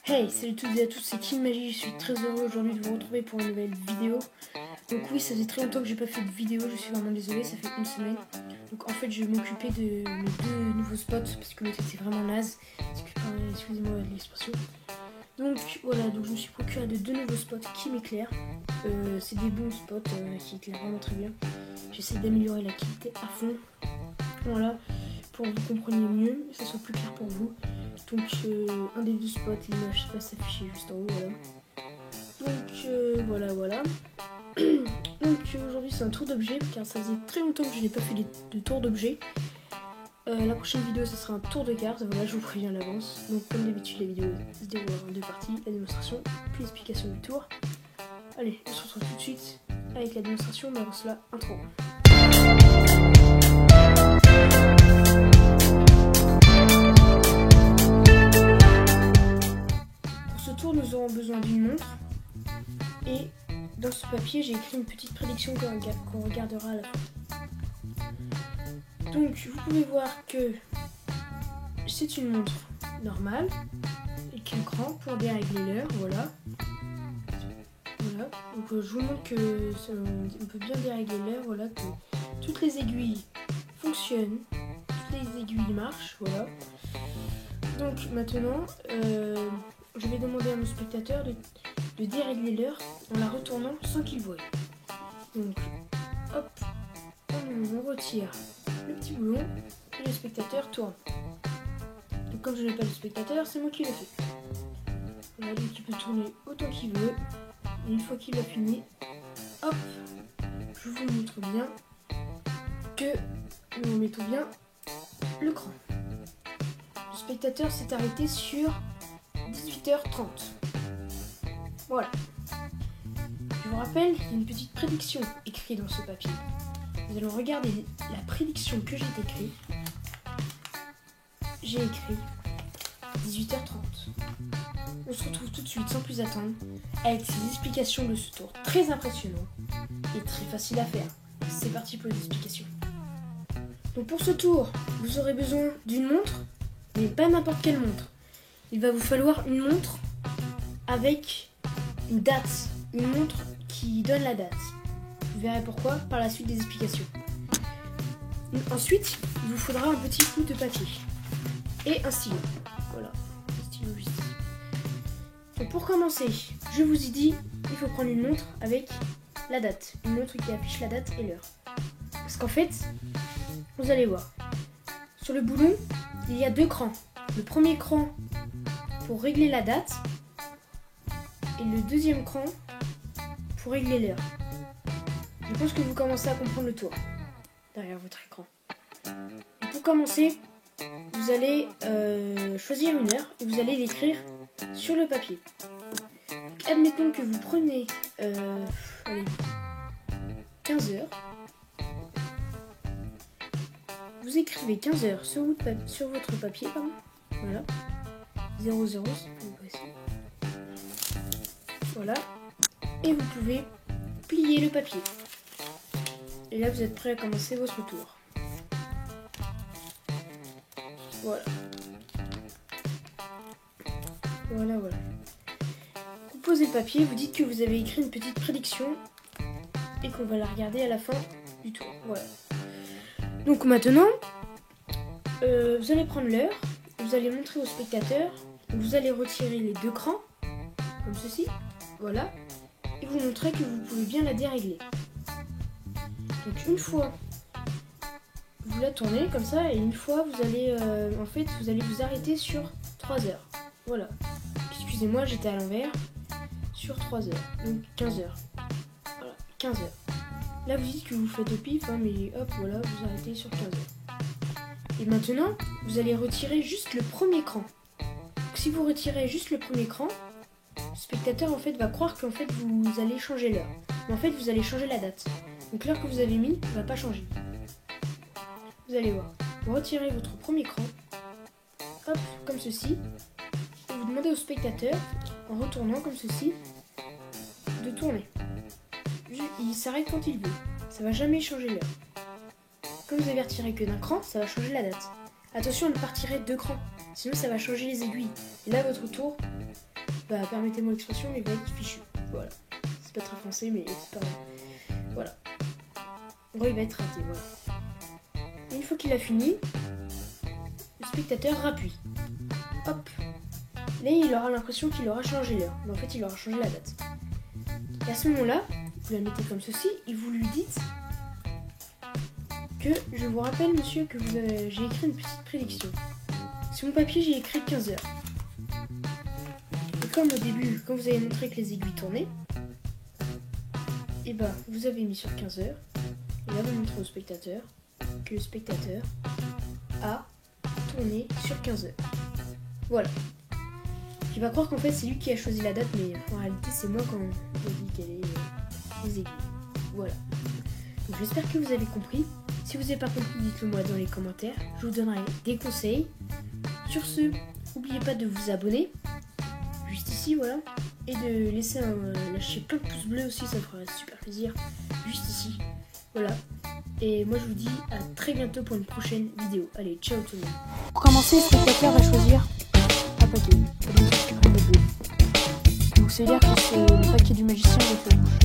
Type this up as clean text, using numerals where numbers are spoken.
Hey, salut toutes et à tous, c'est KingMagie, je suis très heureux aujourd'hui de vous retrouver pour une nouvelle vidéo. Donc oui, ça faisait très longtemps que j'ai pas fait de vidéo, je suis vraiment désolée, ça fait une semaine. Donc en fait, je vais m'occuper de mes deux nouveaux spots parce que le c'est vraiment naze. Excusez-moi de l'expression. Donc voilà, donc je me suis procuré de deux nouveaux spots qui m'éclairent. C'est des bons spots qui éclairent vraiment très bien. J'essaie d'améliorer la qualité à fond. Voilà, pour que vous compreniez mieux, que ça soit plus clair pour vous. Donc un des deux spots, l'image va s'afficher juste en haut, voilà. Donc voilà. Donc aujourd'hui c'est un tour d'objet, car ça faisait très longtemps que je n'ai pas fait de tour d'objet. La prochaine vidéo ce sera un tour de cartes, voilà, je vous préviens à l'avance. Donc comme d'habitude la vidéo se déroule en deux parties, la démonstration puis l'explication du tour. Allez, on se retrouve tout de suite avec la démonstration, mais avant cela, intro. Nous aurons besoin d'une montre et dans ce papier j'ai écrit une petite prédiction qu'on regardera à la fin. Donc vous pouvez voir que c'est une montre normale avec un cran pour dérégler l'heure, voilà. Donc je vous montre que on peut bien dérégler l'heure, voilà, que toutes les aiguilles fonctionnent, toutes les aiguilles marchent, voilà. Donc maintenant je vais demander à mon spectateur de dérégler l'heure en la retournant sans qu'il voie. Donc, hop, on retire le petit boulon et le spectateur tourne. Donc comme je n'ai pas le spectateur, c'est moi qui le fais. Voilà, donc il peut tourner autant qu'il veut. Et une fois qu'il a fini, hop, je vous montre bien que nous mettons bien le cran. Le spectateur s'est arrêté sur 18h30. Voilà. Je vous rappelle qu'il y a une petite prédiction écrite dans ce papier. Nous allons regarder la prédiction que j'ai écrite. J'ai écrit 18h30. On se retrouve tout de suite sans plus attendre avec ces explications de ce tour très impressionnant et très facile à faire. C'est parti pour les explications. Donc pour ce tour, vous aurez besoin d'une montre, mais pas n'importe quelle montre. Il va vous falloir une montre avec une date, une montre qui donne la date. Vous verrez pourquoi par la suite des explications. Ensuite, il vous faudra un petit bout de papier et un stylo. Voilà, un stylo juste. Donc pour commencer, je vous ai dit, il faut prendre une montre avec la date, une montre qui affiche la date et l'heure. Parce qu'en fait, vous allez voir, sur le boulon, il y a deux crans. Le premier cran pour régler la date et le deuxième cran pour régler l'heure. Je pense que vous commencez à comprendre le tour derrière votre écran. Et pour commencer, vous allez choisir une heure et vous allez l'écrire sur le papier. Donc, admettons que vous prenez 15 heures. Vous écrivez 15 heures sur votre papier, pardon. Voilà. 00, c'est plus précis. Voilà. Et vous pouvez plier le papier. Et là, vous êtes prêt à commencer votre tour. Voilà. Voilà. Vous posez le papier, vous dites que vous avez écrit une petite prédiction et qu'on va la regarder à la fin du tour. Voilà. Donc maintenant, vous allez prendre l'heure, vous allez montrer au spectateur, vous allez retirer les deux crans, comme ceci, voilà, et vous montrer que vous pouvez bien la dérégler. Donc une fois, vous la tournez comme ça, et une fois, vous allez, vous allez vous arrêter sur 3 heures. Voilà. Excusez-moi, j'étais à l'envers. Sur 3 heures, donc 15 heures. Voilà, 15 heures. Là, vous dites que vous faites au pif, mais hop, voilà, vous arrêtez sur 15 heures. Et maintenant, vous allez retirer juste le premier cran. Donc, si vous retirez juste le premier cran, le spectateur en fait va croire qu'en fait vous allez changer l'heure. Mais en fait, vous allez changer la date. Donc l'heure que vous avez mis ne va pas changer. Vous allez voir. Vous retirez votre premier cran, hop, comme ceci, et vous demandez au spectateur, en retournant comme ceci, de tourner. Il s'arrête quand il veut. Ça va jamais changer l'heure. Comme vous avez retiré que d'un cran, ça va changer la date. Attention à ne pas retirer deux crans, sinon ça va changer les aiguilles. Et là, votre tour bah permettez-moi l'expression, il va être fichu. Voilà. C'est pas très français, mais c'est pas grave. Voilà. En gros, il va être raté, voilà. Et une fois qu'il a fini, le spectateur rappuie. Hop. Là, il aura l'impression qu'il aura changé l'heure. Mais en fait, il aura changé la date. Et à ce moment-là, vous la mettez comme ceci et vous lui dites que je vous rappelle, monsieur, que j'ai écrit une petite prédiction. Sur mon papier, j'ai écrit 15 heures. Et comme au début, quand vous avez montré que les aiguilles tournaient, et bah, vous avez mis sur 15 heures. Et là, vous montrez au spectateur que le spectateur a tourné sur 15 heures. Voilà. Il va croire qu'en fait c'est lui qui a choisi la date, mais en réalité c'est moi quand je dis quelle est les aiguilles. Voilà. Donc j'espère que vous avez compris. Si vous n'avez pas compris, dites-le moi dans les commentaires. Je vous donnerai des conseils. Sur ce, n'oubliez pas de vous abonner. Juste ici, voilà. Et de laisser lâcher plein de pouces bleus aussi, ça me ferait super plaisir. Juste ici. Voilà. Et moi je vous dis à très bientôt pour une prochaine vidéo. Allez, ciao tout le monde. Pour commencer, le spectateur va choisir un paquet. Donc ça veut dire que c'est le paquet du magicien avec la bouche.